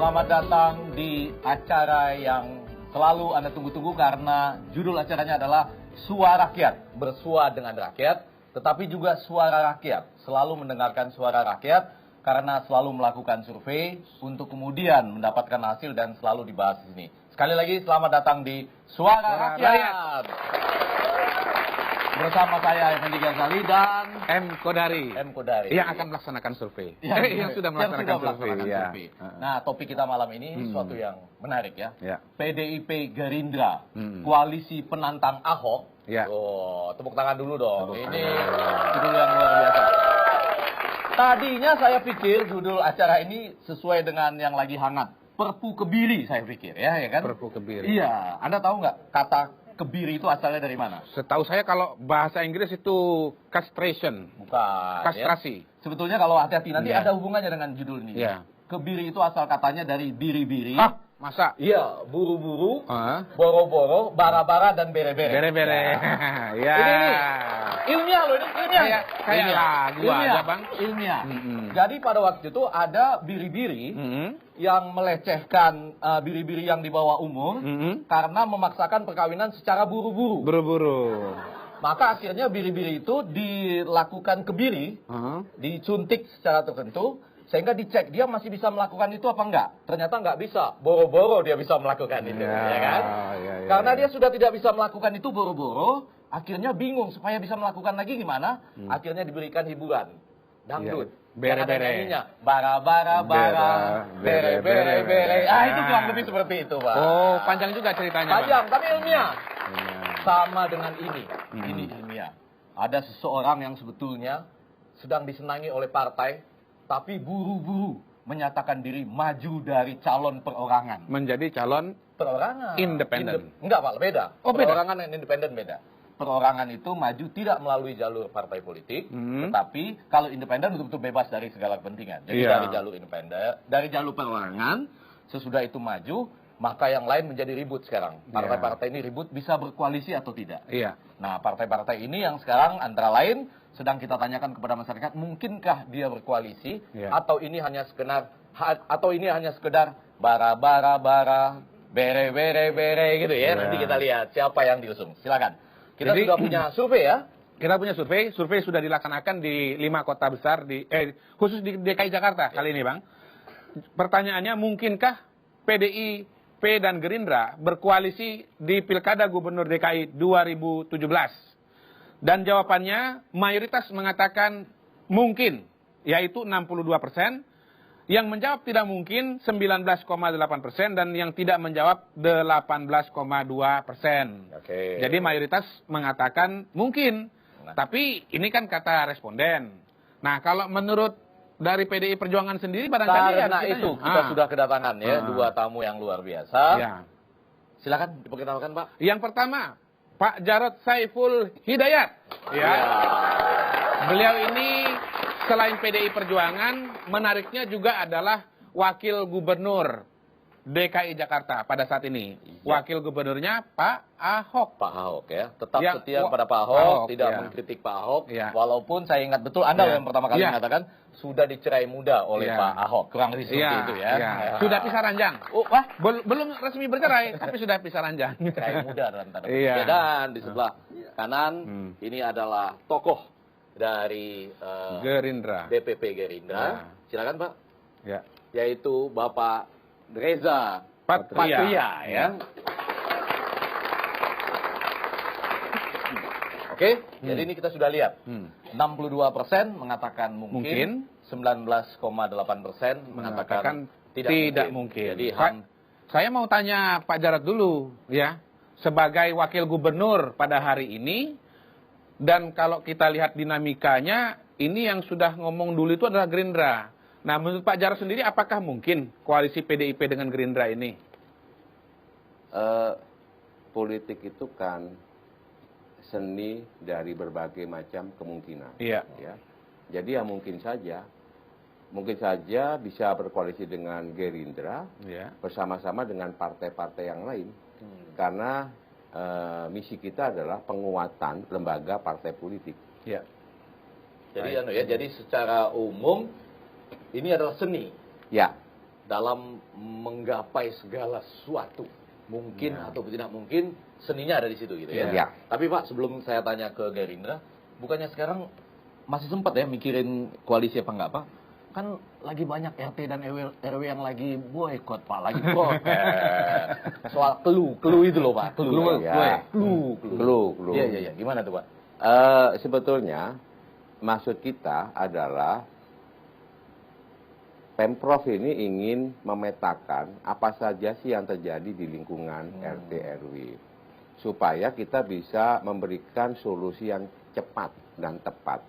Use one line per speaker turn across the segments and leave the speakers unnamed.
Selamat datang di acara yang selalu Anda tunggu-tunggu karena judul acaranya adalah Suara Rakyat. Bersua dengan rakyat, tetapi juga suara rakyat. Selalu mendengarkan suara rakyat karena selalu melakukan survei untuk kemudian mendapatkan hasil dan selalu dibahas di sini. Sekali lagi selamat datang di Suara Rakyat. Bersama saya Effendi Ghazali dan
M. Kodari. Yang akan melaksanakan survei. Yang sudah melaksanakan survei.
Nah, topik kita malam ini sesuatu yang menarik ya. PDIP Gerindra, koalisi penantang Ahok. Oh, tepuk tangan dulu dong. Ini judul yang luar biasa. Tadinya saya pikir judul acara ini sesuai dengan yang lagi hangat. Perpu kebiri saya pikir ya kan?
Perpu kebiri.
Iya, Anda tahu nggak kata kebiri itu asalnya dari mana?
Setahu saya kalau bahasa Inggris itu castration.
Bukan.
Kastrasi.
Ya? Sebetulnya kalau hati-hati nanti ada hubungannya dengan judul ini. Kebiri itu asal katanya dari biri-biri.
Masa?
Iya, buru-buru, boro-boro, bara-bara, dan bere-bere.
Bere-bere. Ya.
Ini ilmiah loh, ini ilmiah.
Kayak lagu aja, Bang.
Ilmiah. Jadi pada waktu itu ada biri-biri yang melecehkan biri-biri yang di bawah umur karena memaksakan perkawinan secara buru-buru.
Buru-buru.
Maka akhirnya biri-biri itu dilakukan kebiri, disuntik secara tertentu, sehingga dicek dia masih bisa melakukan itu apa enggak. Ternyata enggak bisa. Boro-boro dia bisa melakukan itu, ya kan? Karena dia sudah tidak bisa melakukan itu boro-boro, akhirnya bingung supaya bisa melakukan lagi gimana? Akhirnya diberikan hiburan. Dangdut.
Bere-bere.
Bara-bara, bere-bere. Itu kurang lebih seperti itu, Pak.
Oh, panjang juga ceritanya,
Panjang, tapi ilmiah. Sama dengan ini. Ini ilmiah. Ada seseorang yang sebetulnya sedang disenangi oleh partai, tapi buru-buru menyatakan diri maju dari calon perorangan.
Menjadi calon
perorangan.
Independen.
Enggak, Pak, beda.
Oh, beda.
Perorangan dan independen beda. Perorangan itu maju tidak melalui jalur partai politik, tetapi kalau independen betul-betul bebas dari segala kepentingan. Jadi dari jalur independen, dari jalur perorangan, sesudah itu maju, maka yang lain menjadi ribut sekarang. Partai-partai ini ribut bisa berkoalisi atau tidak. Nah, partai-partai ini yang sekarang antara lain sedang kita tanyakan kepada masyarakat, mungkinkah dia berkoalisi atau ini hanya sekedar bara-bara, bere-bere gitu ya. Nanti kita lihat siapa yang diusung. Silakan. Kita sudah punya survei ya.
Kita punya survei. Survei sudah dilaksanakan di 5 kota besar khusus di DKI Jakarta kali ini, Bang. Pertanyaannya, mungkinkah PDIP dan Gerindra berkoalisi di Pilkada Gubernur DKI 2017? Dan jawabannya mayoritas mengatakan mungkin, yaitu 62%. Yang menjawab tidak mungkin 19,8% dan yang tidak menjawab 18,2%. Jadi mayoritas mengatakan mungkin. Tapi ini kan kata responden. Nah, kalau menurut dari PDI Perjuangan sendiri barangkali
karena itu kita sudah kedatangan dua tamu yang luar biasa. Silakan diperkenalkan, Pak.
Yang pertama, Pak Jarod Saiful Hidayat. Beliau ini selain PDI Perjuangan, menariknya juga adalah Wakil Gubernur DKI Jakarta pada saat ini. Wakil Gubernurnya Pak Ahok.
Pak Ahok ya, tetap setia pada Pak Ahok, tidak mengkritik Pak Ahok. Walaupun saya ingat betul Anda yang pertama kali mengatakan sudah dicerai muda oleh Pak Ahok. Kurang lebih seperti itu ya.
Sudah pisah ranjang. Belum resmi bercerai, tapi sudah pisah ranjang.
Cerai muda dalam tanda kutip. Dan di sebelah kanan ini adalah tokoh dari
Gerindra.
DPP Gerindra. Silakan, Pak. Yaitu Bapak Reza Patria ya. Oke, jadi ini kita sudah lihat. 62% mengatakan mungkin, 19,8% mengatakan tidak mungkin. Jadi
saya mau tanya Pak Jarod dulu ya, sebagai wakil gubernur pada hari ini. Dan kalau kita lihat dinamikanya, ini yang sudah ngomong dulu itu adalah Gerindra. Nah, menurut Pak Jarod sendiri, apakah mungkin koalisi PDIP dengan Gerindra ini?
Politik itu kan seni dari berbagai macam kemungkinan. Jadi ya mungkin saja bisa berkoalisi dengan Gerindra bersama-sama dengan partai-partai yang lain. Karena misi kita adalah penguatan lembaga partai politik.
Jadi jadi secara umum ini adalah seni. dalam menggapai segala sesuatu. Mungkin atau tidak mungkin, seninya ada di situ gitu ya.
Ya.
Tapi Pak, sebelum saya tanya ke Gerindra, bukannya sekarang masih sempat ya mikirin koalisi apa enggak Pak? Kan lagi banyak RT dan RW yang lagi boykot Pak, lagi protes. Soal clue itu loh Pak, clue. Iya. Gimana tuh Pak?
Sebetulnya maksud kita adalah Pemprov ini ingin memetakan apa saja sih yang terjadi di lingkungan RT RW supaya kita bisa memberikan solusi yang cepat dan tepat.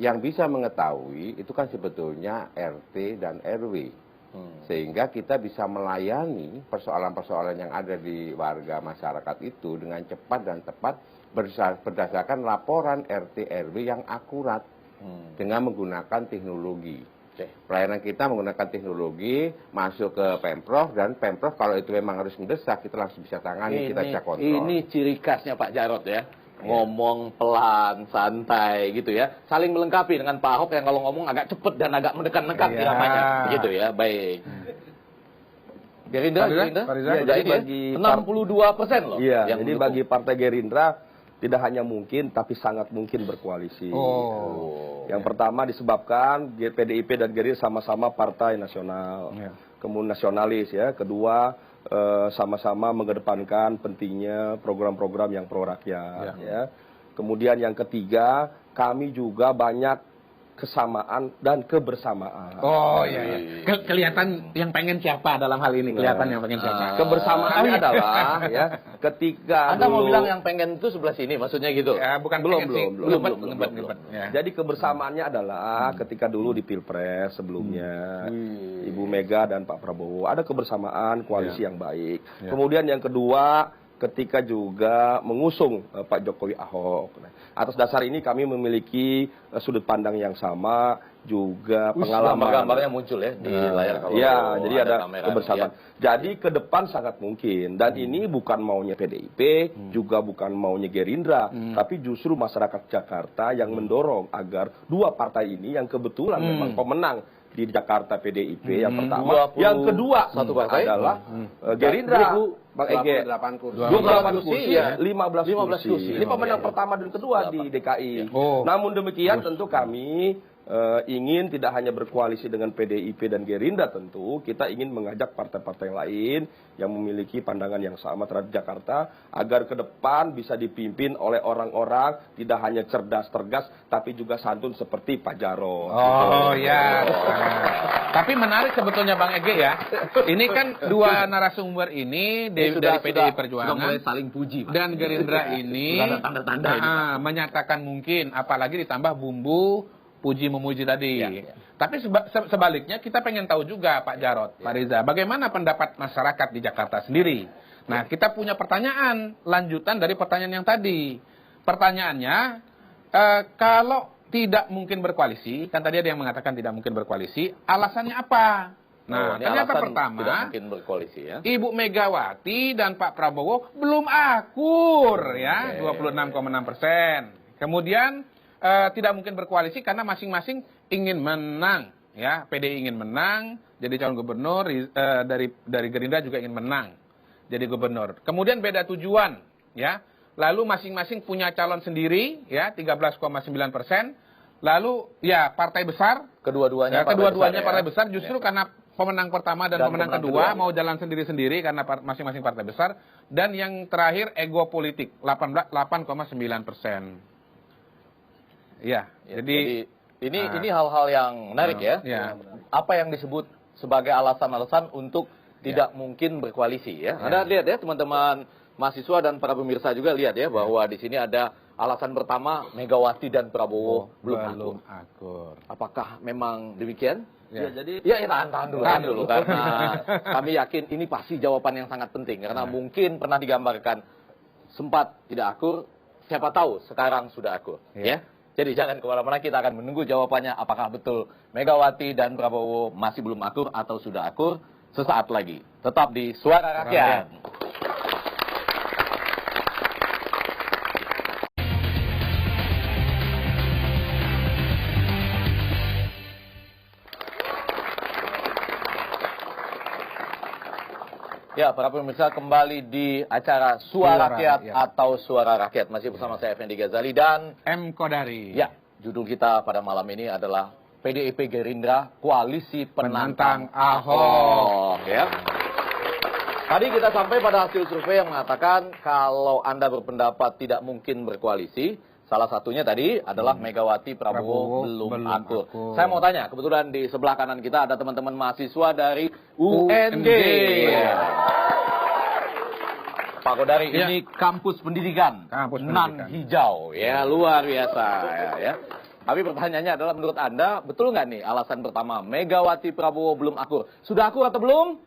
Yang bisa mengetahui itu kan sebetulnya RT dan RW. Sehingga kita bisa melayani persoalan-persoalan yang ada di warga masyarakat itu dengan cepat dan tepat berdasarkan laporan RT RW yang akurat dengan menggunakan teknologi. Pelayanan kita menggunakan teknologi, masuk ke Pemprov, dan Pemprov kalau itu memang harus mendesak, kita langsung bisa tangani, kita bisa kontrol.
Ini ciri khasnya Pak Jarod ya. Ngomong pelan, santai gitu ya. Saling melengkapi dengan Pak Ahok yang kalau ngomong agak cepet dan agak mendekat-dekat iramanya. Gitu ya, baik. Gerindra?
Jadi bagi
62% loh.
Iya, jadi bagi Partai Gerindra tidak hanya mungkin, tapi sangat mungkin berkoalisi. Yang pertama disebabkan PDIP dan Gerindra sama-sama partai nasional, kemudian nasionalis ya. Kedua, sama-sama mengedepankan pentingnya program-program yang pro rakyat. Ya. Kemudian yang ketiga, kami juga banyak kesamaan dan kebersamaan.
Kelihatan yang pengen siapa dalam hal ini? Kelihatan yang pengen siapa?
Kebersamaannya adalah ya ketika
Anda mau bilang yang pengen itu sebelah sini, maksudnya gitu?
Ya, bukan
belum.
Ya.
Jadi kebersamaannya adalah ketika dulu di Pilpres sebelumnya Ibu Mega dan Pak Prabowo ada kebersamaan koalisi yang baik. Kemudian yang kedua ketika juga mengusung Pak Jokowi Ahok. Nah, atas dasar ini kami memiliki sudut pandang yang sama, juga pengalaman.
Gambar-gambarnya muncul ya di layar kalau
jadi ada kebersamaan. Jadi ke depan sangat mungkin. Dan ini bukan maunya PDIP, juga bukan maunya Gerindra, tapi justru masyarakat Jakarta yang mendorong agar dua partai ini yang kebetulan memang pemenang di Jakarta PDIP yang pertama, yang kedua
satu partai
adalah Gerindra. Bang Ege,
28 kursi.
28 kursi, 15 kursi. Ini pemenang pertama dan kedua di DKI. Namun demikian tentu kami ingin tidak hanya berkoalisi dengan PDIP dan Gerindra, tentu kita ingin mengajak partai-partai lain yang memiliki pandangan yang sama terhadap Jakarta agar ke depan bisa dipimpin oleh orang-orang tidak hanya cerdas tegas tapi juga santun seperti Pak Jarod.
Tapi menarik sebetulnya Bang Ege ya. Ini kan dua narasumber ini dari PDI Perjuangan
sudah saling puji Pak.
Dan Gerindra ini
tanda-tanda
menyatakan mungkin, apalagi ditambah bumbu puji memuji tadi. Tapi sebaliknya kita pengen tahu juga Pak Jarod, Pak Reza, bagaimana pendapat masyarakat di Jakarta sendiri. Nah, kita punya pertanyaan lanjutan dari pertanyaan yang tadi. Pertanyaannya, kalau tidak mungkin berkoalisi, kan tadi ada yang mengatakan tidak mungkin berkoalisi, alasannya apa? Nah, ternyata pertama,
tidak mungkin berkoalisi ya.
Ibu Megawati dan Pak Prabowo belum akur ya, 26,6%. Kemudian tidak mungkin berkoalisi karena masing-masing ingin menang ya. PDI ingin menang jadi calon gubernur, dari Gerindra juga ingin menang jadi gubernur. Kemudian beda tujuan ya. Lalu masing-masing punya calon sendiri ya, 13,9%. Lalu ya partai besar,
kedua-duanya
partai besar justru karena pemenang pertama dan pemenang kedua mau jalan sendiri-sendiri karena masing-masing partai besar. Dan yang terakhir ego politik 8,9%. Ya, jadi ini hal-hal yang menarik ya. Apa yang disebut sebagai alasan-alasan untuk tidak mungkin berkoalisi ya. Anda lihat ya teman-teman mahasiswa dan para pemirsa juga lihat ya bahwa di sini ada alasan pertama Megawati dan Prabowo belum akur. Apakah memang demikian?
Jadi
tahan dulu karena kami yakin ini pasti jawaban yang sangat penting karena mungkin pernah digambarkan sempat tidak akur, siapa tahu sekarang sudah akur ya. Jadi jangan kemana-mana, kita akan menunggu jawabannya apakah betul Megawati dan Prabowo masih belum akur atau sudah akur sesaat lagi. Tetap di Suara Rakyat. Ya, para pemirsa, kembali di acara Suara Rakyat atau Suara Rakyat. Masih bersama saya Effendi Ghazali dan
M. Kodari.
Ya, judul kita pada malam ini adalah PDIP Gerindra Koalisi Penantang Ahok. Ya. Tadi kita sampai pada hasil survei yang mengatakan kalau Anda berpendapat tidak mungkin berkoalisi, salah satunya tadi adalah Megawati Prabowo belum akur. Saya mau tanya, kebetulan di sebelah kanan kita ada teman-teman mahasiswa dari UNG. Pak Kodari, ini kampus pendidikan, nan hijau, ya luar biasa, ya. Tapi pertanyaannya adalah menurut Anda betul nggak nih alasan pertama Megawati Prabowo belum akur? Sudah akur atau belum?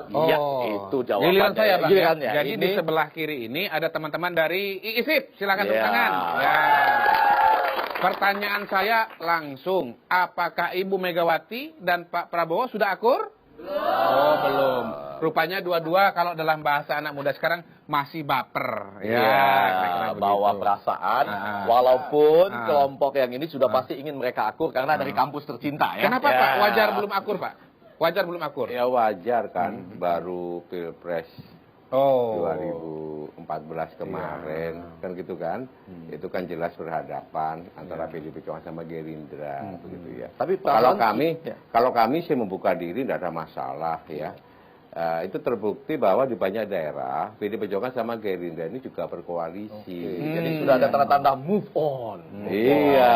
Iya, itu jawabannya.
Giliran saya, Bang.
Gilirannya.
Jadi di sebelah kiri ini ada teman-teman dari IISIP. Silakan tepuk tangan. Ya. Pertanyaan saya langsung, apakah Ibu Megawati dan Pak Prabowo sudah akur? Oh, belum. Rupanya dua-dua kalau dalam bahasa anak muda sekarang masih baper.
Ya, bawa perasaan. Walaupun kelompok yang ini sudah pasti ingin mereka akur karena dari kampus tercinta. Ya.
Kenapa Pak? Wajar belum akur Pak? Wajar belum akur?
Ya wajar kan, baru Pilpres 2014 kemarin, kan gitu kan. Itu kan jelas berhadapan antara PDIP sama Gerindra, begitu ya. Tapi kalau kami sih membuka diri tidak ada masalah ya. Itu terbukti bahwa di banyak daerah PDIP Perjuangan sama Gerindra ini juga berkoalisi.
Jadi sudah ada tanda-tanda move on.
Iya,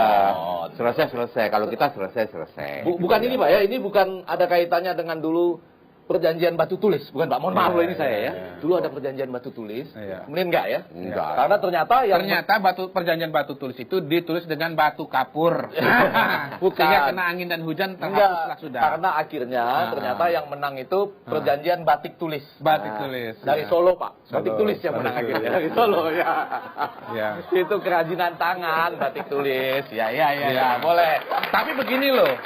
selesai. Kalau kita selesai.
Bukan ini Pak ya, ini bukan ada kaitannya dengan dulu perjanjian batu tulis, bukan Pak? Mohon maaf ini saya ya. Dulu ada perjanjian batu tulis, kemudian enggak ya?
Enggak.
Karena ternyata
perjanjian batu tulis itu ditulis dengan batu kapur.
Bukan.
Sehingga kena angin dan hujan terhapuslah sudah.
Karena akhirnya ternyata yang menang itu perjanjian batik tulis.
Batik tulis.
Dari Solo Pak. Batik tulis yang menang akhirnya dari Solo ya. Itu kerajinan tangan batik tulis. Ya, boleh.
Tapi begini loh.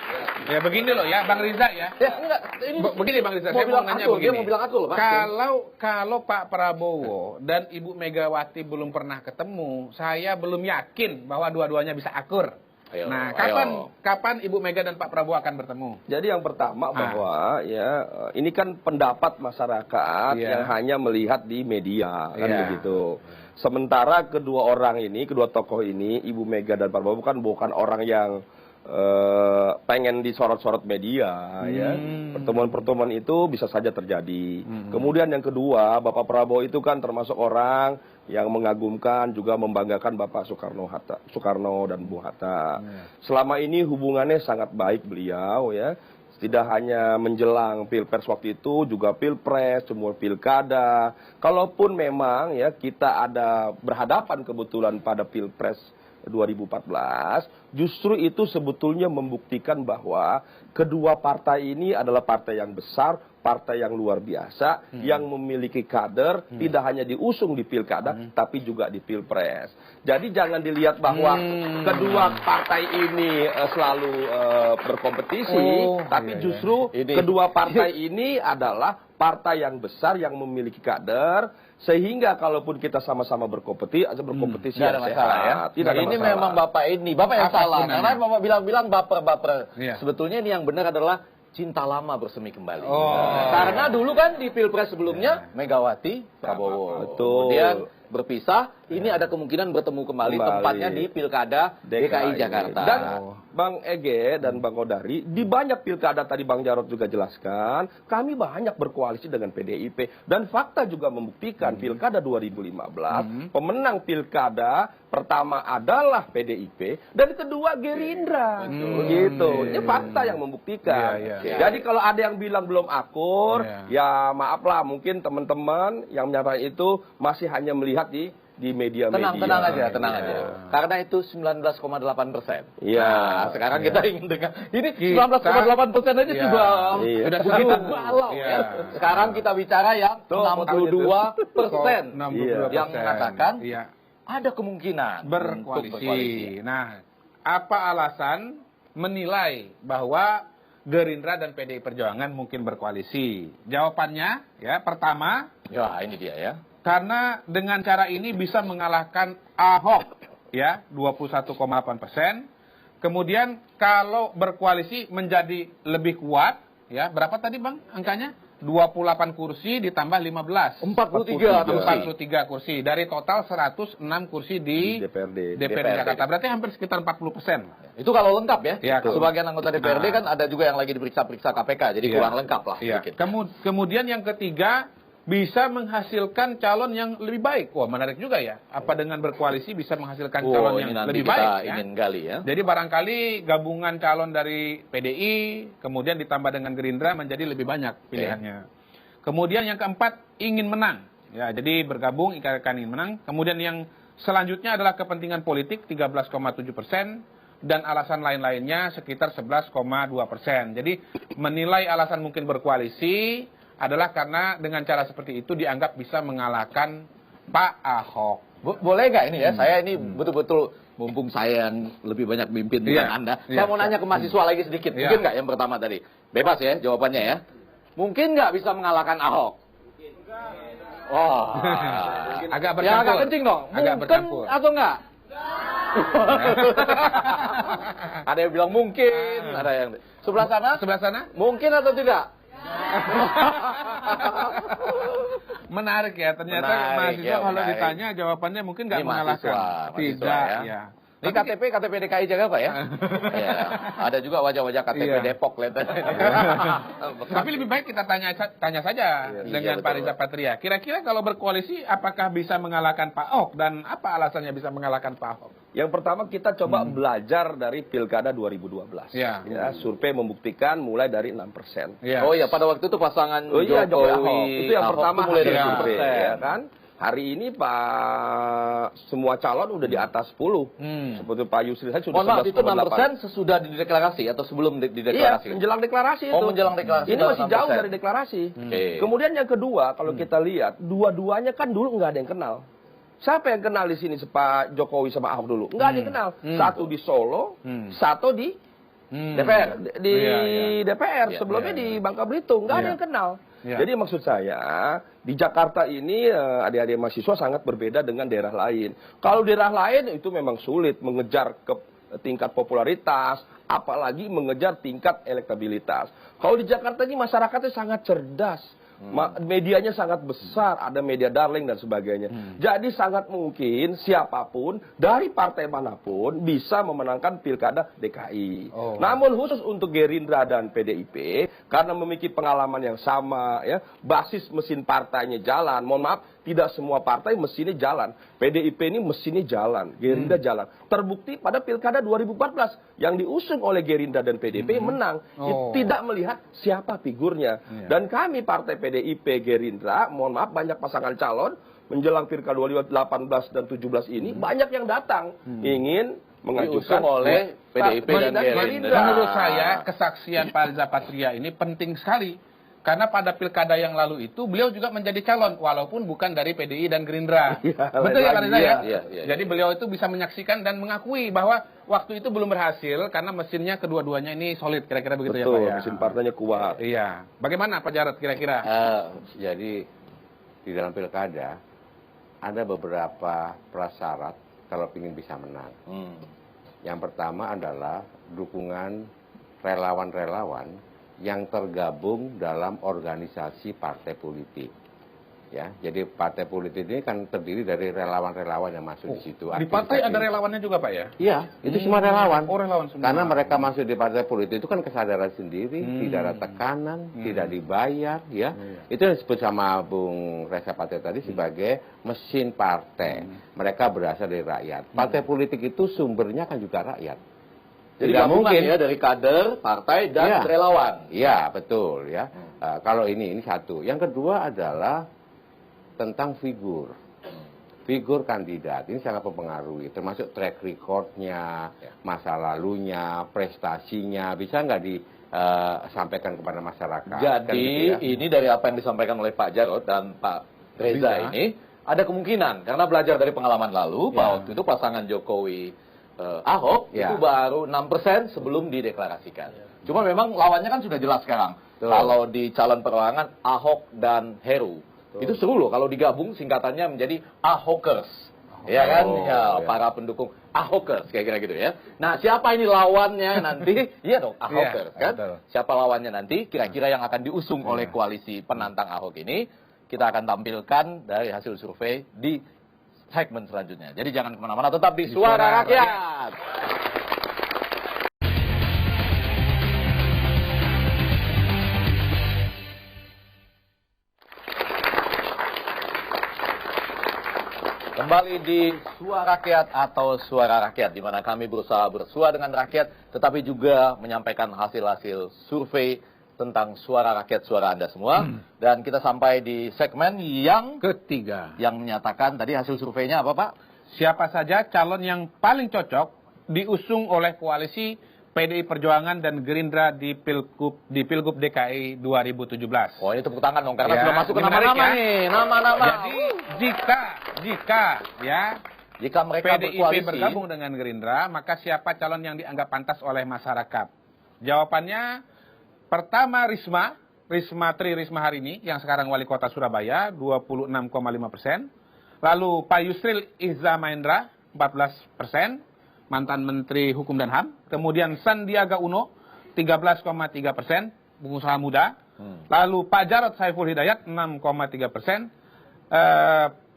Ya begini loh ya, Bang Riza ya.
Ya enggak, ini
begini Bang Riza,
saya mau nanya begini. Dia mau bilang aku loh, Pak.
Kalau Pak Prabowo dan Ibu Megawati belum pernah ketemu, saya belum yakin bahwa dua-duanya bisa akur. Kapan Ibu Mega dan Pak Prabowo akan bertemu?
Jadi yang pertama bahwa ini kan pendapat masyarakat yang hanya melihat di media kan begitu. Sementara kedua tokoh ini, Ibu Mega dan Pak Prabowo bukan orang yang pengen disorot-sorot media ya. Pertemuan-pertemuan itu bisa saja terjadi. Kemudian yang kedua, Bapak Prabowo itu kan termasuk orang yang mengagumkan juga membanggakan Bapak Soekarno dan Bung Hatta. Selama ini hubungannya sangat baik beliau ya. Tidak hanya menjelang Pilpres waktu itu, juga Pilpres, semua pilkada. Kalaupun memang ya kita ada berhadapan kebetulan pada Pilpres 2014, justru itu sebetulnya membuktikan bahwa kedua partai ini adalah partai yang besar, partai yang luar biasa, yang memiliki kader, tidak hanya diusung di pilkada, tapi juga di pilpres. Jadi jangan dilihat bahwa kedua partai ini selalu berkompetisi, tapi justru kedua partai ini adalah partai yang besar yang memiliki kader, sehingga kalaupun kita sama-sama berkompetisi
tidak ada masalah ya. Ini memang Bapak yang salah. Karena Bapak bilang baper. Sebetulnya ini yang benar adalah cinta lama bersemi kembali. Karena dulu kan di Pilpres sebelumnya Megawati, Prabowo. Kemudian berpisah, ini ada kemungkinan bertemu kembali. Tempatnya di Pilkada DKI Jakarta.
Dan Bang Ege dan Bang Kodari, di banyak pilkada tadi Bang Jarod juga jelaskan, kami banyak berkoalisi dengan PDIP. Dan fakta juga membuktikan pilkada 2015, pemenang pilkada pertama adalah PDIP, dan kedua Gerindra. Gitu. Ini fakta yang membuktikan. Jadi kalau ada yang bilang belum akur, ya maaflah, mungkin teman-teman yang menyatakan itu masih hanya melihat di media-media.
Tenang aja. Karena itu 19,8%. Nah, sekarang kita ingin dengar. Ini 19,8% aja sudah begitu balau ya. Sekarang kita bicara yang 62% yang mengatakan ada kemungkinan
berkoalisi. Nah, apa alasan menilai bahwa Gerindra dan PDI Perjuangan mungkin berkoalisi? Jawabannya pertama,
ini dia ya.
Karena dengan cara ini bisa mengalahkan Ahok 21,8%. Kemudian kalau berkoalisi menjadi lebih kuat berapa tadi Bang angkanya? 28 kursi ditambah 15. 43 kursi. Dari total 106 kursi di DPRD Jakarta. Berarti hampir sekitar 40%.
Itu kalau lengkap ya.
Ya,
sebagian anggota DPRD kan ada juga yang lagi diperiksa-periksa KPK. Jadi kurang lengkap lah.
Kemudian yang ketiga, bisa menghasilkan calon yang lebih baik. Wah, menarik juga ya. Apa dengan berkoalisi bisa menghasilkan calon yang lebih baik?
Ingin gali ya.
Jadi barangkali gabungan calon dari PDI, kemudian ditambah dengan Gerindra menjadi lebih banyak pilihannya. Kemudian yang keempat, ingin menang. Ya, jadi bergabung ikan ingin menang. Kemudian yang selanjutnya adalah kepentingan politik 13,7%. Dan alasan lain-lainnya sekitar 11,2%. Jadi menilai alasan mungkin berkoalisi adalah karena dengan cara seperti itu dianggap bisa mengalahkan Pak Ahok.
Boleh nggak ini ya? Saya ini betul-betul mumpung saya yang lebih banyak mimpin dengan Anda. Saya mau nanya ke mahasiswa lagi sedikit. Mungkin nggak yang pertama tadi? Bebas ya jawabannya ya. Mungkin nggak bisa mengalahkan Ahok?
Agak bercampur.
Ya agak kencing dong. Mungkin atau enggak? Ada yang bilang mungkin, ada yang sebelah sana? Mungkin atau tidak?
Menarik ya, ternyata mahasiswa kalau ditanya jawabannya mungkin nggak mengalahkan. Tidak ya.
Ini KTP DKI Jakarta ya? Ya. Ada juga wajah-wajah KTP Depok lihat.
Tapi lebih baik kita tanya saja dengan Pak Riza Patria. Kira-kira kalau berkoalisi apakah bisa mengalahkan Pak Ahok dan apa alasannya bisa mengalahkan Pak Ahok?
Yang pertama kita coba belajar dari Pilkada 2012. Ya, survei membuktikan mulai dari 6%.
Oh iya, pada waktu itu pasangan
Jokowi
Ahok.
Itu yang pertama
mulai dari
survei, ya kan? Hari ini semua calon udah di atas 10. Seperti Pak Yusril saya sudah 11,8.
Itu 6% sesudah dideklarasi atau sebelum dideklarasi?
Iya, menjelang deklarasi itu.
Oh, menjelang deklarasi.
Ini masih jauh dari deklarasi. Kemudian yang kedua, kalau kita lihat, dua-duanya kan dulu nggak ada yang kenal. Siapa yang kenal di sini Pak Jokowi sama Ahok dulu? Nggak ada yang kenal. Satu di Solo, satu di DPR. DPR. Sebelumnya di Bangka Belitung. Nggak ada yang kenal. Jadi maksud saya, di Jakarta ini adik-adik mahasiswa sangat berbeda dengan daerah lain. Kalau daerah lain itu memang sulit mengejar ke tingkat popularitas, apalagi mengejar tingkat elektabilitas. Kalau di Jakarta ini masyarakatnya sangat cerdas. Medianya sangat besar, ada media darling dan sebagainya. Jadi sangat mungkin siapapun dari partai manapun bisa memenangkan pilkada DKI. Namun khusus untuk Gerindra dan PDIP, karena memiliki pengalaman yang sama, ya, basis mesin partainya jalan. Mohon maaf, tidak semua partai mesinnya jalan. PDIP ini mesinnya jalan, Gerindra jalan. Terbukti pada pilkada 2014 yang diusung oleh Gerindra dan PDIP menang. Tidak melihat siapa figurnya. Dan kami partai PDIP, Gerindra, mohon maaf banyak pasangan calon menjelang pilkada 2018 dan 17 ini banyak yang datang ingin mengajukan
oleh PDIP dan Gerindra.
Menurut saya kesaksian Pak Riza Patria ini penting sekali. Karena pada pilkada yang lalu itu beliau juga menjadi calon walaupun bukan dari PDI dan Gerindra. Betul ya Pak Riza ya? Jadi beliau itu bisa menyaksikan dan mengakui bahwa waktu itu belum berhasil karena mesinnya kedua-duanya ini solid, kira-kira begitu.
Betul,
ya Pak ya.
Mesin partainya kuat.
Iya. Bagaimana Pak Jarod kira-kira?
Jadi di dalam pilkada ada beberapa prasyarat kalau ingin bisa menang. Yang pertama adalah dukungan relawan-relawan yang tergabung dalam organisasi partai politik. Ya, jadi partai politik ini kan terdiri dari relawan-relawan yang masuk di situ.
Di partai ada relawannya juga Pak ya?
Iya, itu semua relawan.
Oh, relawan semua.
Karena mereka masuk di partai politik itu kan kesadaran sendiri, tidak ada tekanan, tidak dibayar, ya. Itu yang disebut sama Bung Reza Patria tadi sebagai mesin partai. Mereka berasal dari rakyat. Partai politik itu sumbernya kan juga rakyat.
Jadi mungkin ya dari kader, partai dan relawan.
Iya, betul ya. Kalau ini satu. Yang kedua adalah tentang figur. Figur kandidat ini sangat mempengaruhi, termasuk track recordnya, masa lalunya, prestasinya, bisa nggak disampaikan kepada masyarakat.
Jadi kan gitu ya? Ini dari apa yang disampaikan oleh Pak Jarod dan Pak Reza ini ada kemungkinan karena belajar dari pengalaman lalu, waktu itu pasangan Jokowi Ahok itu baru 6% sebelum dideklarasikan. Cuma memang lawannya kan sudah jelas sekarang. Kalau di calon perorangan Ahok dan Heru. Itu seru loh kalau digabung singkatannya menjadi Ahokers. Ya kan? Para pendukung Ahokers, kira-kira gitu ya. Nah, siapa ini lawannya nanti? Iya dong, Ahokers, kan?
Betul.
Siapa lawannya nanti? Kira-kira yang akan diusung oleh koalisi penantang Ahok ini, kita akan tampilkan dari hasil survei di segmen selanjutnya. Jadi jangan kemana-mana, tetap di Suara Rakyat. Kembali di Suara Rakyat atau Suara Rakyat, di mana kami berusaha bersua dengan rakyat, tetapi juga menyampaikan hasil-hasil survei tentang suara rakyat, suara Anda semua. Dan kita sampai di segmen yang
Ketiga.
yang menyatakan tadi hasil surveinya apa, Pak?
Siapa saja calon yang paling cocok diusung oleh koalisi PDI Perjuangan dan Gerindra di Pilgub DKI 2017.
Oh, ini tepuk tangan dong, karena
Ya,
sudah masuk ke
ini menarik
nama-nama
ya.
nih, nama-nama.
Jadi jika
mereka
PDIP
berkoalisi,
bergabung dengan Gerindra, maka siapa calon yang dianggap pantas oleh masyarakat? Jawabannya, pertama Risma hari ini, yang sekarang Wali Kota Surabaya, 26,5%. Lalu Pak Yusril Iza Mahendra, 14%. Mantan Menteri Hukum dan HAM. Kemudian Sandiaga Uno, 13,3%, pengusaha muda. Lalu Pak Jarod Saiful Hidayat, 6,3%.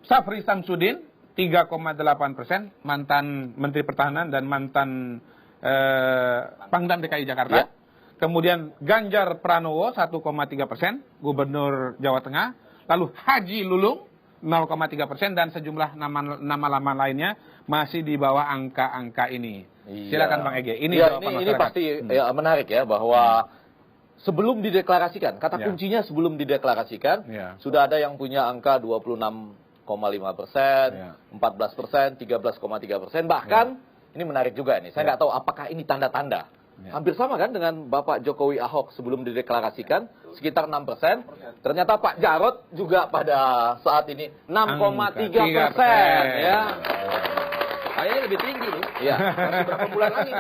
Safri Samsudin, 3,8%, mantan Menteri Pertahanan dan mantan Pangdam DKI Jakarta. Ya. Kemudian Ganjar Pranowo, 1,3%, Gubernur Jawa Tengah. Lalu Haji Lulung, 0,3%, dan sejumlah nama-nama lainnya masih di bawah angka-angka ini. Iya. Silakan Bang Ege. Ini
pasti ya, menarik ya, bahwa sebelum dideklarasikan, kata kuncinya sebelum dideklarasikan, sudah ada yang punya angka 26,5%, 14%, 13,3%, bahkan ini menarik juga nih. Saya nggak tahu apakah ini tanda-tanda. Hampir sama kan dengan Bapak Jokowi Ahok sebelum dideklarasikan, sekitar 6%. Ternyata Pak Jarod juga pada saat ini 6,3%. Ya. Kayaknya lebih tinggi nih. Iya. Masih berapa bulan lagi?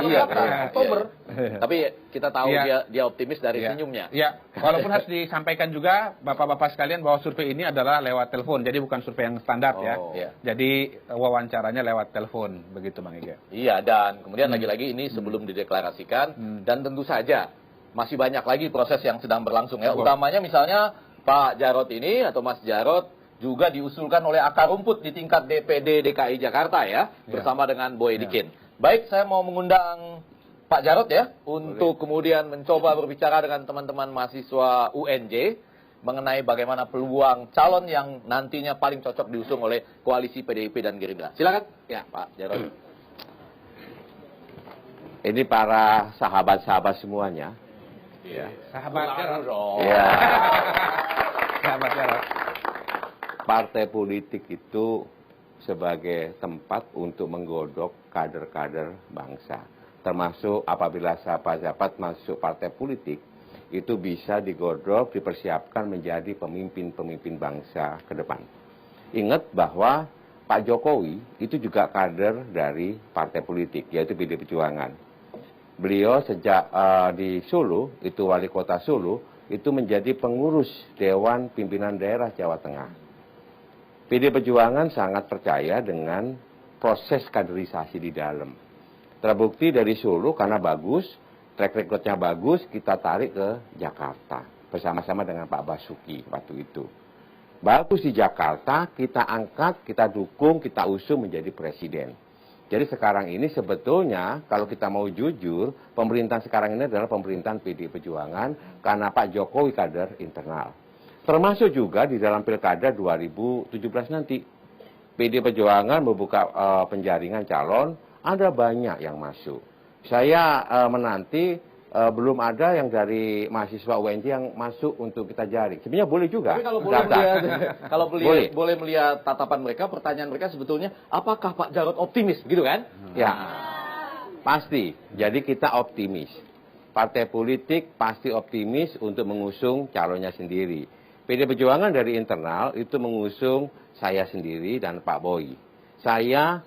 Oktober. Tapi kita tahu dia optimis dari senyumnya.
Iya. Walaupun harus disampaikan juga Bapak-bapak sekalian bahwa survei ini adalah lewat telepon. Jadi bukan survei yang standar ya. Jadi wawancaranya lewat telepon, begitu Bang Ege.
Iya, dan kemudian lagi-lagi ini sebelum dideklarasikan, dan tentu saja masih banyak lagi proses yang sedang berlangsung ya. Utamanya misalnya Pak Jarod ini atau Mas Jarod juga diusulkan oleh akar rumput di tingkat DPD DKI Jakarta ya, bersama dengan Boy Dikin. Baik, saya mau mengundang Pak Jarod ya, untuk kemudian mencoba berbicara dengan teman-teman mahasiswa UNJ mengenai bagaimana peluang calon yang nantinya paling cocok diusung oleh koalisi PDIP dan Gerindra. Silakan ya Pak Jarod.
Ini para sahabat-sahabat semuanya.
Ya. Sahabat Jarod.
Ya.
Sahabat Jarod.
Partai politik itu sebagai tempat untuk menggodok kader-kader bangsa. Termasuk apabila sahabat-sahabat masuk partai politik, itu bisa digodok, dipersiapkan menjadi pemimpin-pemimpin bangsa ke depan. Ingat bahwa Pak Jokowi itu juga kader dari partai politik, yaitu PDI Perjuangan. Beliau sejak di Solo, itu wali kota Solo, itu menjadi pengurus Dewan Pimpinan Daerah Jawa Tengah. PDI Perjuangan sangat percaya dengan proses kaderisasi di dalam. Terbukti dari Solo karena bagus, track recordnya bagus, kita tarik ke Jakarta. Bersama-sama dengan Pak Basuki waktu itu. Bagus di Jakarta, kita angkat, kita dukung, kita usung menjadi presiden. Jadi sekarang ini sebetulnya kalau kita mau jujur, pemerintahan sekarang ini adalah pemerintahan PDI Perjuangan karena Pak Jokowi kader internal. Termasuk juga di dalam pilkada 2017 nanti. PDI Perjuangan membuka penjaringan calon, ada banyak yang masuk. Saya menanti belum ada yang dari mahasiswa UNJ yang masuk untuk kita jaring. Sebenarnya boleh juga.
Tapi kalau boleh melihat tatapan mereka, pertanyaan mereka sebetulnya, apakah Pak Jarod optimis, gitu kan?
Ya, pasti. Jadi kita optimis. Partai politik pasti optimis untuk mengusung calonnya sendiri. PDI Perjuangan dari internal itu mengusung saya sendiri dan Pak Boy. Saya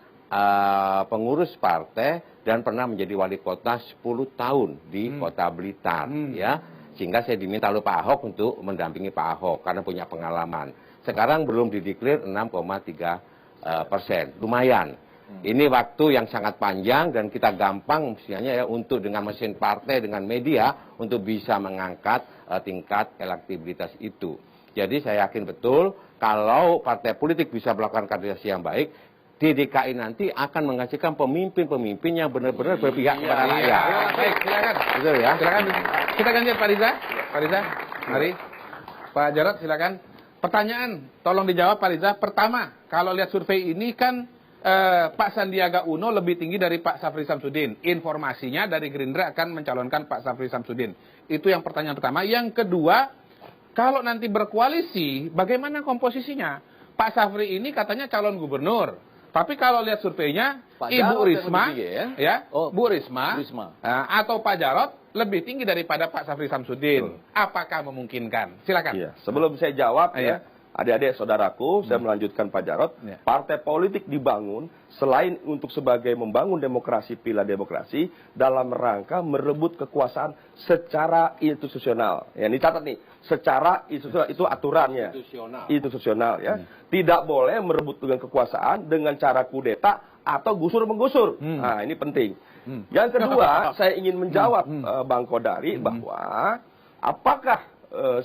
pengurus partai dan pernah menjadi wali kota 10 tahun di Kota Blitar, ya. Sehingga saya diminta oleh Pak Ahok untuk mendampingi Pak Ahok karena punya pengalaman. Sekarang belum dideklar 6,3%, lumayan. Ini waktu yang sangat panjang dan kita gampang misalnya ya untuk dengan mesin partai, dengan media untuk bisa mengangkat tingkat elektabilitas itu. Jadi saya yakin betul kalau partai politik bisa melakukan kaderisasi yang baik, di DKI nanti akan menghasilkan pemimpin-pemimpin yang benar-benar berpihak kepada rakyat.
Baik, silakan.
Betul ya?
Silakan. Kita ganti Pak Riza. Pak Riza, mari. Pak Jarod, silakan. Pertanyaan, tolong dijawab Pak Riza. Pertama, kalau lihat survei ini kan Pak Sandiaga Uno lebih tinggi dari Pak Safri Samsudin. Informasinya dari Gerindra akan mencalonkan Pak Safri Samsudin. Itu yang pertanyaan pertama. Yang kedua, kalau nanti berkoalisi, bagaimana komposisinya? Pak Safri ini katanya calon gubernur. Tapi kalau lihat surveinya,
Pak
Ibu
Jarod
Risma, Bu Risma,
Risma.
Atau Pak Jarod lebih tinggi daripada Pak Safri Samsudin. Apakah memungkinkan? Silakan.
Iya. Sebelum saya jawab ya, adik-adik saudaraku, saya melanjutkan Pak Jarod. Partai politik dibangun selain untuk sebagai membangun demokrasi, pilar demokrasi, dalam rangka merebut kekuasaan secara institusional. Ya, ini catat nih, secara institusional itu aturannya. Institusional ya. Tidak boleh merebut dengan kekuasaan dengan cara kudeta atau gusur-menggusur. Nah, ini penting. Yang kedua, saya ingin menjawab Bang Kodari bahwa apakah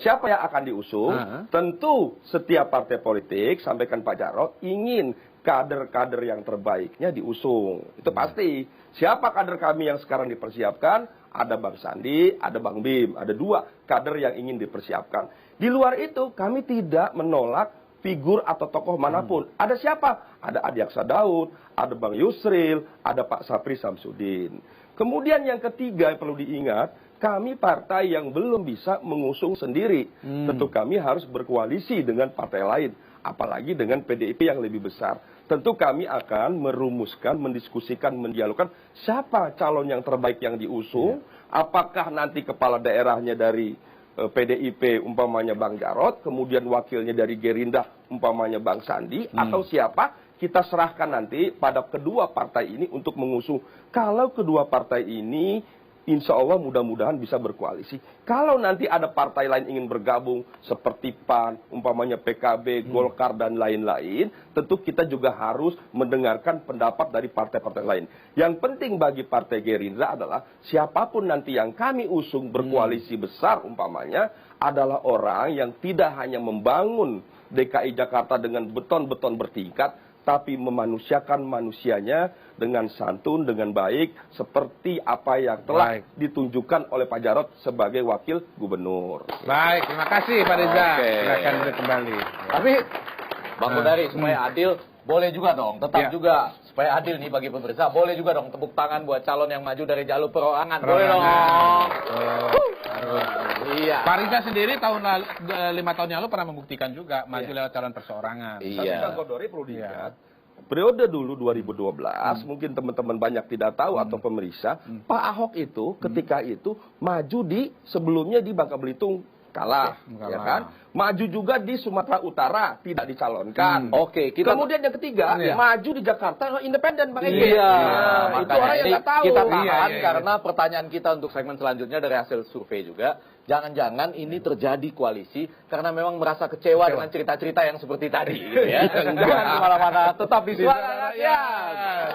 siapa yang akan diusung? Tentu setiap partai politik, sampaikan Pak Jarod, ingin kader-kader yang terbaiknya diusung. Itu pasti. Siapa kader kami yang sekarang dipersiapkan? Ada Bang Sandi, ada Bang Bim. Ada 2 kader yang ingin dipersiapkan. Di luar itu, kami tidak menolak figur atau tokoh manapun. Ada siapa? Ada Adi Aksa Daud, ada Bang Yusril, ada Pak Safri Samsudin. Kemudian yang ketiga yang perlu diingat, kami partai yang belum bisa mengusung sendiri. Tentu kami harus berkoalisi dengan partai lain, apalagi dengan PDIP yang lebih besar. Tentu kami akan merumuskan, mendiskusikan, mendialogkan siapa calon yang terbaik yang diusung, apakah nanti kepala daerahnya dari PDIP umpamanya Bang Jarod, kemudian wakilnya dari Gerindra umpamanya Bang Sandi, atau siapa, kita serahkan nanti pada kedua partai ini untuk mengusung. Kalau kedua partai ini insya Allah mudah-mudahan bisa berkoalisi. Kalau nanti ada partai lain ingin bergabung seperti PAN, umpamanya PKB, Golkar dan lain-lain, tentu kita juga harus mendengarkan pendapat dari partai-partai lain. Yang penting bagi Partai Gerindra adalah siapapun nanti yang kami usung berkoalisi besar umpamanya adalah orang yang tidak hanya membangun DKI Jakarta dengan beton-beton bertingkat, tapi memanusiakan manusianya dengan santun, dengan baik, seperti apa yang telah ditunjukkan oleh Pak Jarod sebagai wakil gubernur.
Baik, terima kasih Pak Reza. Silakan kembali.
Tapi Bang Kodari, supaya adil, boleh juga dong, tetap juga supaya adil nih bagi pemirsa, boleh juga dong tepuk tangan buat calon yang maju dari jalur perorangan. Boleh dong. Iya.
Pak Riza sendiri 5 tahun yang lalu pernah membuktikan juga maju lewat calon perseorangan.
Tapi Bang Kodari perlu diingat, periode dulu 2012, mungkin teman-teman banyak tidak tahu atau pemeriksa, Pak Ahok itu ketika itu maju di sebelumnya di Bangka Belitung kalah, ya kan? Maju juga di Sumatera Utara tidak dicalonkan. Kemudian yang ketiga, maju di Jakarta independen, Bang Ege.
Itu orang yang nggak tahu. Kita tahan karena pertanyaan kita untuk segmen selanjutnya dari hasil survei juga. Jangan-jangan ini terjadi koalisi karena memang merasa kecewa dengan cerita-cerita yang seperti tadi, gitu ya. Jangan kemana-mana, tetap di Suara Rakyat.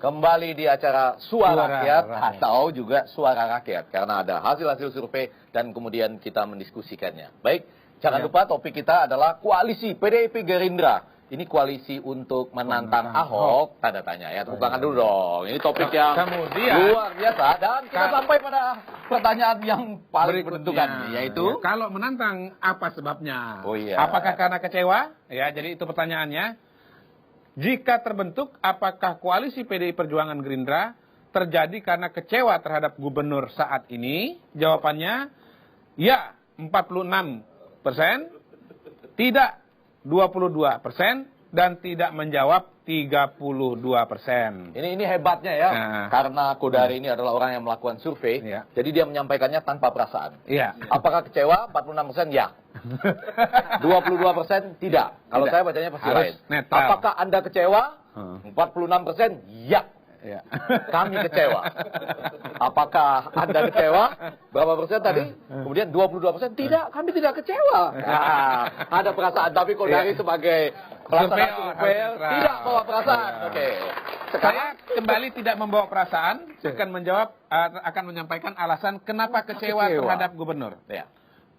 Kembali di acara Suara Rakyat atau juga Suara Rakyat karena ada hasil-hasil survei dan kemudian kita mendiskusikannya. Baik, jangan lupa topik kita adalah koalisi PDIP Gerindra. Ini koalisi untuk menantang Ahok, tanda tanya ya. Tepuk tangan dulu dong. Ini topik yang luar biasa dan kita sampai pada pertanyaan yang paling menentukan, yaitu
kalau menantang apa sebabnya?
iya.
Apakah karena kecewa? Ya, jadi itu pertanyaannya. Jika terbentuk, apakah koalisi PDI Perjuangan Gerindra terjadi karena kecewa terhadap gubernur saat ini? Jawabannya, ya 46%, tidak 22%, dan tidak menjawab 32%.
Ini hebatnya ya, karena Kodari ini adalah orang yang melakukan survei, jadi dia menyampaikannya tanpa perasaan. Apakah kecewa? 46% ya. 22% tidak. Kalau saya bacanya pasti lain. Apakah Anda kecewa? 46% ya.
Ya.
Kami kecewa. Apakah Anda kecewa? Berapa persen tadi? Kemudian 22%. Tidak, kami tidak kecewa. Nah, ada perasaan, tapi kok dari sebagai pelaksana survei tidak bawa perasaan. Oke.
Saya kembali tidak membawa perasaan, akan menyampaikan alasan kenapa kecewa terhadap gubernur.
Ya.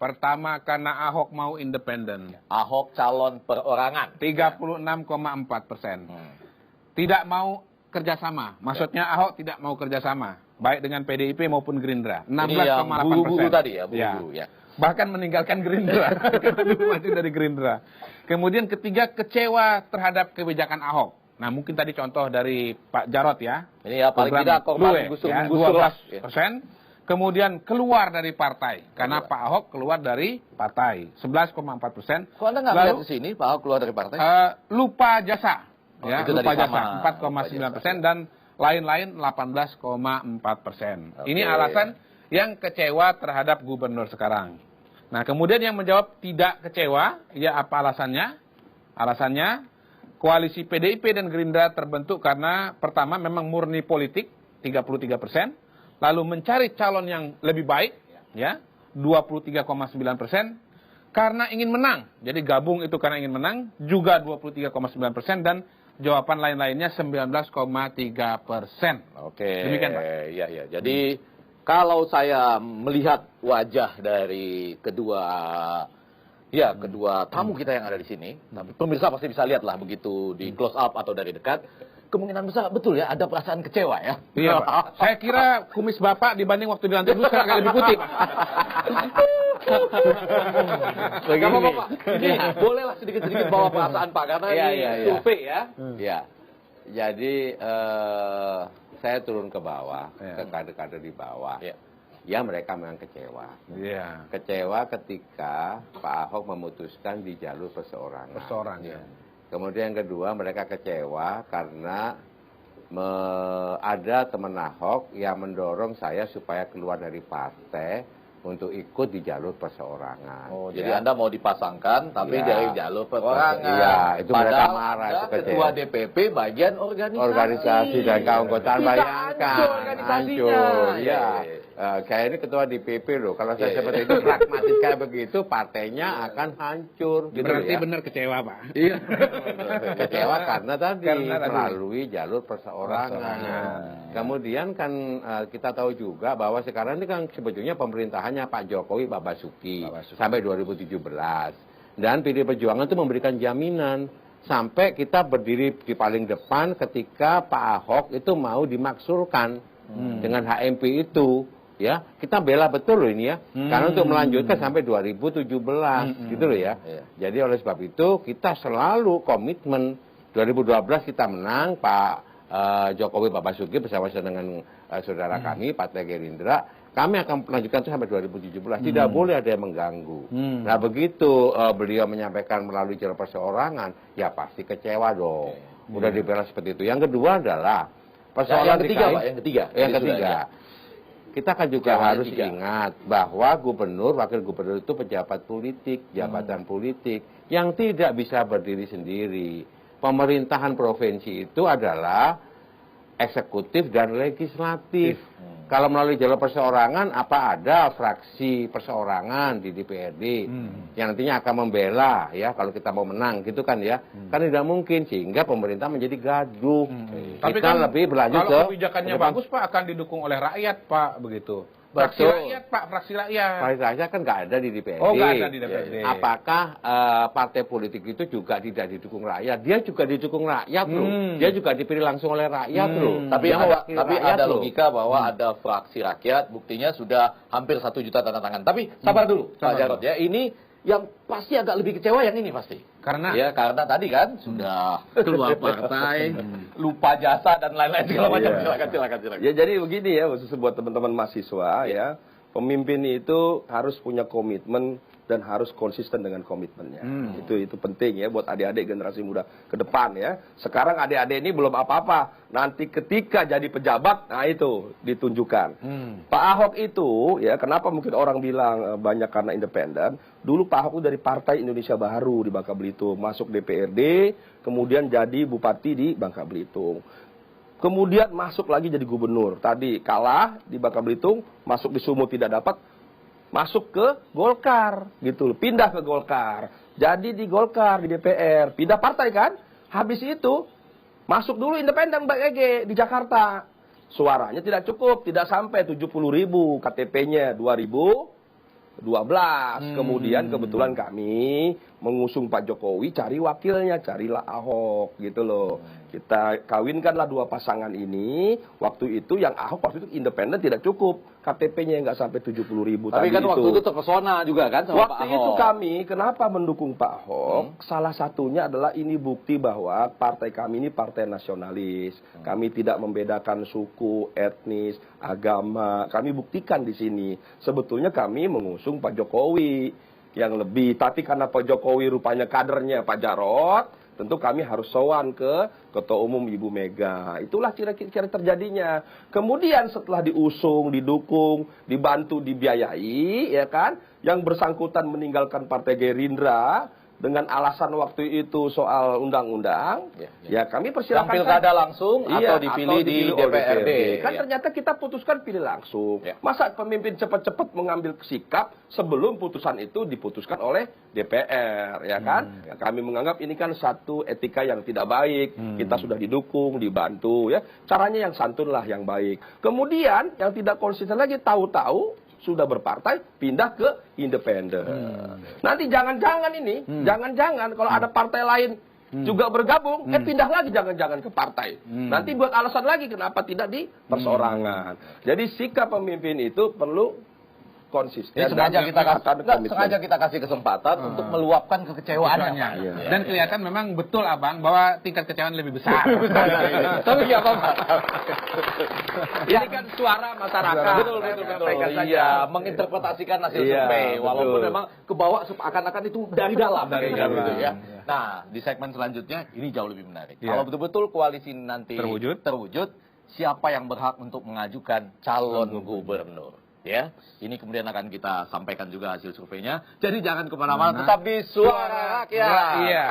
Pertama, karena Ahok mau independen.
Ahok calon perorangan.
36,4%. Tidak mau kerjasama. Maksudnya Ahok tidak mau kerjasama. Baik dengan PDIP maupun Gerindra. 16,8%.
Ini yang buru-buru tadi ya, buru-buru ya.
Bahkan meninggalkan Gerindra. Karena dulu maju dari Gerindra. Kemudian ketiga, kecewa terhadap kebijakan Ahok. Nah, mungkin tadi contoh dari Pak Jarod ya.
Ini ya paling tidak korban gusur-gusur lah.
12%. Kemudian keluar dari partai. Karena Pak Ahok keluar dari partai. 11,4%.
Kok Anda nggak melihat di sini Pak Ahok keluar dari partai?
Lupa jasa. Ya,
itu
lupa
tadi
jasa.
sama.
4,9% dan lain-lain 18,4%. Ini alasan yang kecewa terhadap gubernur sekarang. Nah, kemudian yang menjawab tidak kecewa, ya apa alasannya? Alasannya, koalisi PDIP dan Gerindra terbentuk karena pertama memang murni politik, 33%. Lalu mencari calon yang lebih baik, ya 23,9%, karena ingin menang. Jadi gabung itu karena ingin menang, juga 23,9%, dan jawaban lain-lainnya 19,3%.
Oke.
Demikian, Pak.
Iya. Jadi kalau saya melihat wajah dari kedua tamu kita yang ada di sini, tapi pemirsa pasti bisa lihat lah begitu di close up atau dari dekat. Kemungkinan besar betul ya ada perasaan kecewa ya.
Iya, Pak. Saya kira kumis Bapak dibanding waktu dilantik dulu sekarang lebih putih, Pak.
Gak apa-apa, Pak. Bolehlah sedikit-sedikit bawa perasaan Pak karena ini survei ya. Iya. Jadi saya turun ke bawah, ke kader-kader di bawah. Ya mereka memang kecewa.
Iya.
Kecewa ketika Pak Ahok memutuskan di jalur perseorangan.
Ya.
Kemudian yang kedua, mereka kecewa karena ada teman Ahok yang mendorong saya supaya keluar dari partai untuk ikut di jalur perseorangan. Oh, jadi Anda mau dipasangkan, tapi dari jalur perorangan. Iya, itu mereka marah. Itu ketua DPP bagian organisasi dan keanggotaan, bayangkan. Hancur. Iya. Kayak ini ketua DPP loh. Kalau saya seperti itu pragmatis kayak begitu, partainya akan hancur. Gitu
berarti
ya.
benar kecewa, Pak.
Iya. Kecewa karena tadi melalui jalur perseorangan. Kemudian kan kita tahu juga bahwa sekarang ini kan sebetulnya pemerintahannya Pak Jokowi, Pak Basuki sampai 2017. Dan PD Perjuangan itu memberikan jaminan sampai kita berdiri di paling depan ketika Pak Ahok itu mau dimaksulkan dengan HMP itu. Ya, kita bela betul loh ini ya. Karena untuk melanjutkan sampai 2017 gitu loh ya. Jadi oleh sebab itu kita selalu komitmen 2012 kita menang, Pak Jokowi, Pak Basuki bersama dengan saudara kami Partai Gerindra, kami akan melanjutkan itu sampai 2017. Tidak boleh ada yang mengganggu. Nah, begitu beliau menyampaikan melalui jalur perseorangan, ya pasti kecewa dong. Udah dibela seperti itu. Yang kedua adalah persoalan yang ketiga, Pak, yang ketiga. Kita kan juga harus ingat bahwa gubernur, wakil gubernur itu pejabat politik, jabatan politik yang tidak bisa berdiri sendiri. Pemerintahan provinsi itu adalah eksekutif dan legislatif. Kalau melalui jalur perseorangan, apa ada fraksi perseorangan di DPRD yang nantinya akan membela ya kalau kita mau menang gitu kan ya. Kan tidak mungkin sehingga pemerintah menjadi gaduh.
Tapi
kita
kan
lebih berlanjut
kalau kebijakannya bagus Pak akan didukung oleh rakyat Pak begitu. Fraksi rakyat Pak, fraksi rakyat.
Fraksi rakyat kan nggak ada di DPRD.
Oh, nggak ada di DPRD.
Apakah partai politik itu juga tidak didukung rakyat? Dia juga didukung rakyat loh. Dia juga dipilih langsung oleh rakyat loh. Tapi ada logika bahwa ada fraksi rakyat, buktinya sudah hampir 1 juta tanda tangan. Tapi sabar dulu, Pak Jarod ya. Ini yang pasti agak lebih kecewa yang ini pasti.
Karena
tadi kan sudah keluar partai, lupa jasa dan lain-lain segala macam. Silakan.
Ya jadi begini ya, khusus buat teman-teman mahasiswa ya, pemimpin itu harus punya komitmen dan harus konsisten dengan komitmennya. Itu penting ya buat adik-adik generasi muda ke depan ya. Sekarang adik-adik ini belum apa-apa. Nanti ketika jadi pejabat, nah itu ditunjukkan. Pak Ahok itu ya, kenapa mungkin orang bilang banyak karena independen. Dulu Pak Ahok itu dari Partai Indonesia Baru di Bangka Belitung, masuk DPRD, kemudian jadi bupati di Bangka Belitung. kemudian masuk lagi jadi gubernur. Tadi kalah di Bangka Belitung, masuk di Sumut tidak dapat, masuk ke Golkar gitu loh, pindah ke Golkar. Jadi di Golkar, di DPR, pindah partai kan? Habis itu masuk dulu independen Mbak Ege di Jakarta. Suaranya tidak cukup, tidak sampai 70.000, KTP-nya 2012. Kemudian kebetulan kami mengusung Pak Jokowi, cari wakilnya, carilah Ahok gitu loh. Kita kawinkanlah dua pasangan ini. Waktu itu yang Ahok waktu itu independen tidak cukup, KTP-nya nggak sampai 70.000.
Tapi kan waktu itu terpesona juga kan sama Pak Ahok.
Waktu itu kami kenapa mendukung Pak Ahok? Salah satunya adalah ini bukti bahwa partai kami ini partai nasionalis. Kami tidak membedakan suku, etnis, agama. Kami buktikan di sini. Sebetulnya kami mengusung Pak Jokowi yang lebih, tapi karena Pak Jokowi rupanya kadernya Pak Jarod, tentu kami harus sowan ke Ketua Umum Ibu Mega. Itulah kira-kira terjadinya. Kemudian setelah diusung, didukung, dibantu, dibiayai, ya kan, yang bersangkutan meninggalkan Partai Gerindra dengan alasan waktu itu soal undang-undang, ya kami persilakan
pilkada langsung atau dipilih di DPRD.
Kan ternyata kita putuskan pilih langsung. Masa pemimpin cepat-cepat mengambil sikap sebelum putusan itu diputuskan oleh DPR, ya kan? Kami menganggap ini kan satu etika yang tidak baik. Kita sudah didukung, dibantu, ya. Caranya yang santun lah, yang baik. Kemudian yang tidak konsisten lagi, tahu-tahu sudah berpartai, pindah ke independen. Nanti jangan-jangan ini, jangan-jangan kalau ada partai lain juga bergabung, pindah lagi jangan-jangan ke partai. Nanti buat alasan lagi kenapa tidak di perseorangan. Jadi sikap pemimpin itu perlu konsisten.
Sengaja kita kasih kesempatan untuk meluapkan kekecewaannya.
Dan kelihatan memang betul Abang bahwa tingkat kekecewaan lebih besar.
Tapi nggak apa-apa.
Ini kan suara masyarakat.
Betul. Iya, menginterpretasikan hasil survei. Walaupun memang kebawa akan-akan itu dari dalam. Gitu, ya. Nah, di segmen selanjutnya ini jauh lebih menarik. Kalau betul-betul koalisi nanti terwujud, siapa yang berhak untuk mengajukan calon gubernur? Ya, ini kemudian akan kita sampaikan juga hasil surveinya. Jadi jangan kemana-mana, tetap di Suara Rakyat.
Iya.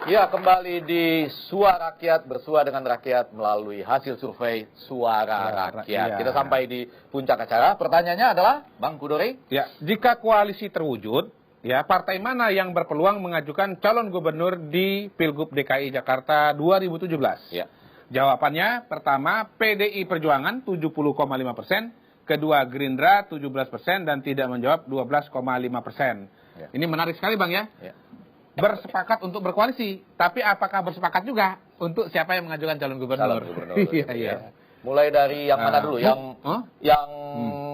Ya, kembali di Suara Rakyat, bersua dengan rakyat melalui hasil survei Suara Rakyat. Kita sampai di puncak acara. Pertanyaannya adalah, Bang Kudori?
Ya, jika koalisi terwujud, ya, partai mana yang berpeluang mengajukan calon gubernur di Pilgub DKI Jakarta 2017?
Ya.
Jawabannya, pertama PDI Perjuangan 70,5%, kedua Gerindra 17%, dan tidak menjawab 12,5%. Ya. Ini menarik sekali Bang ya. Bersepakat untuk berkoalisi, tapi apakah bersepakat juga untuk siapa yang mengajukan calon gubernur? Iya.
Mulai dari yang mana dulu? Yang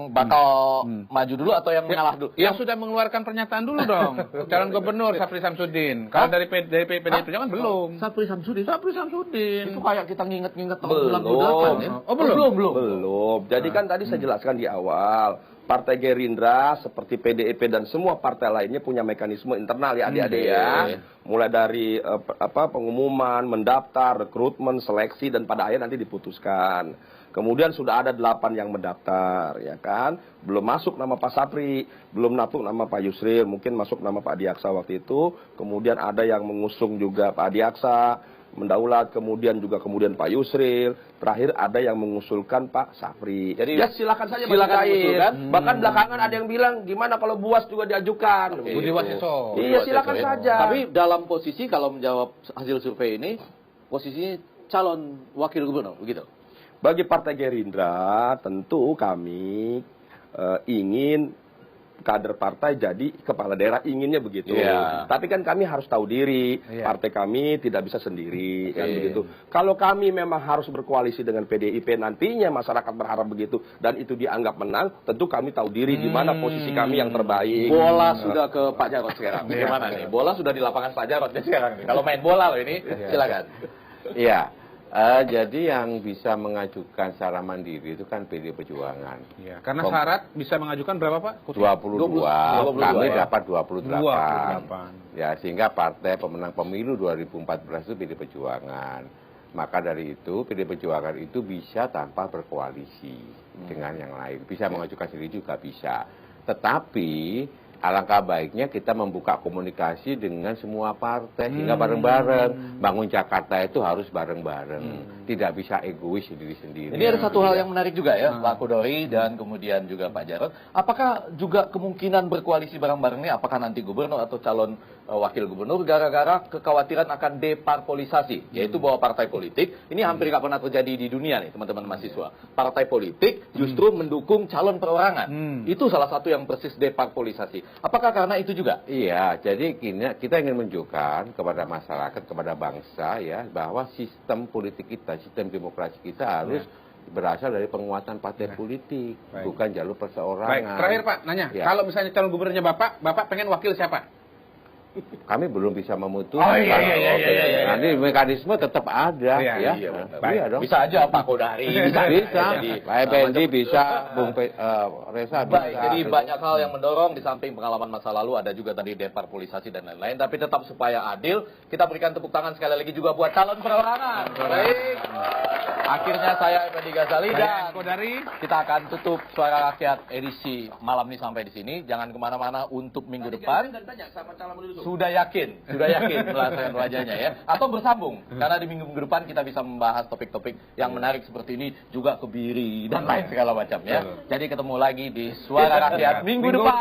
bakal maju dulu atau yang mengalah dulu?
Yang sudah mengeluarkan pernyataan dulu dong. Calon gubernur Sapri Samsudin. Kalau dari PDI Perjuangan belum.
Sapri Samsudin. Itu kayak kita nginget-nginget tahun 98 ya?
Oh, belum.
Jadi kan tadi saya jelaskan di awal. Partai Gerindra seperti PDIP dan semua partai lainnya punya mekanisme internal ya adik-adik ya. Mulai dari pengumuman, mendaftar, rekrutmen, seleksi, dan pada akhirnya nanti diputuskan. Kemudian sudah ada 8 yang mendaftar, ya kan? Belum masuk nama Pak Sapri, belum masuk nama Pak Yusril, mungkin masuk nama Pak Adiaksa waktu itu. Kemudian ada yang mengusung juga Pak Adiaksa, mendaulat, kemudian Pak Yusril, terakhir ada yang mengusulkan Pak Sapri. Jadi ya silakan saja mengusulkan. Bahkan belakangan ada yang bilang gimana kalau Buas juga diajukan.
Budi Waseso.
Iya, silakan saja.
Tapi dalam posisi kalau menjawab hasil survei ini, posisinya calon wakil gubernur begitu.
Bagi Partai Gerindra tentu kami ingin kader partai jadi kepala daerah, inginnya begitu. Tapi kan kami harus tahu diri, partai kami tidak bisa sendiri, kan begitu. Kalau kami memang harus berkoalisi dengan PDIP nantinya masyarakat berharap begitu dan itu dianggap menang, tentu kami tahu diri di mana posisi kami yang terbaik.
Bola sudah ke Pak Jarod sekarang. Bagaimana nih? Bola sudah di lapangan Pak Jarod sekarang. Kalau main bola loh ini, silakan.
Iya. Jadi yang bisa mengajukan secara mandiri itu kan PD Perjuangan.
Ya, karena syarat bisa mengajukan berapa Pak?
22. Kami dapat 28. Ya, sehingga partai pemenang pemilu 2014 itu PD Perjuangan. Maka dari itu PD Perjuangan itu bisa tanpa berkoalisi dengan yang lain. Bisa mengajukan sendiri juga bisa. Tetapi alangkah baiknya kita membuka komunikasi dengan semua partai hingga bareng-bareng. Bangun Jakarta itu harus bareng-bareng. Tidak bisa egois sendiri-sendiri.
Ini ada satu hal yang menarik juga ya, Pak Kudori dan kemudian juga Pak Jarod. Apakah juga kemungkinan berkoalisi bareng-bareng ini, apakah nanti gubernur atau calon wakil gubernur gara-gara kekhawatiran akan deparpolisasi, yaitu bahwa partai politik, ini hampir nggak pernah terjadi di dunia nih teman-teman mahasiswa. Partai politik justru mendukung calon perorangan. Itu salah satu yang persis deparpolisasi. Apakah karena itu juga?
Iya, jadi kita ingin menunjukkan kepada masyarakat, kepada bangsa ya, bahwa sistem politik kita, sistem demokrasi kita harus berasal dari penguatan partai politik, bukan jalur perseorangan.
Baik, terakhir Pak, nanya, kalau misalnya calon gubernurnya Bapak pengen wakil siapa?
Kami belum bisa memutuskan.
Oh iya.
Nanti mekanisme tetap ada, ya.
Dong. Bisa aja Pak Kodari.
Bisa. Pak Effendi bisa, Bung Reza bisa.
Baik, jadi banyak hal yang mendorong di samping pengalaman masa lalu, ada juga tadi deparpolisasi dan lain-lain. Tapi tetap supaya adil, kita berikan tepuk tangan sekali lagi juga buat calon perorangan. Baik. Akhirnya saya Effendi Ghazali dan
Kodari.
Kita akan tutup Suara Rakyat edisi malam ini sampai di sini. Jangan kemana-mana untuk minggu depan. Sudah yakin merasakan wajahnya ya. Atau bersambung, karena di minggu depan kita bisa membahas topik-topik yang menarik seperti ini, juga kebiri dan lain segala macam ya. Jadi ketemu lagi di Suara Rakyat minggu depan.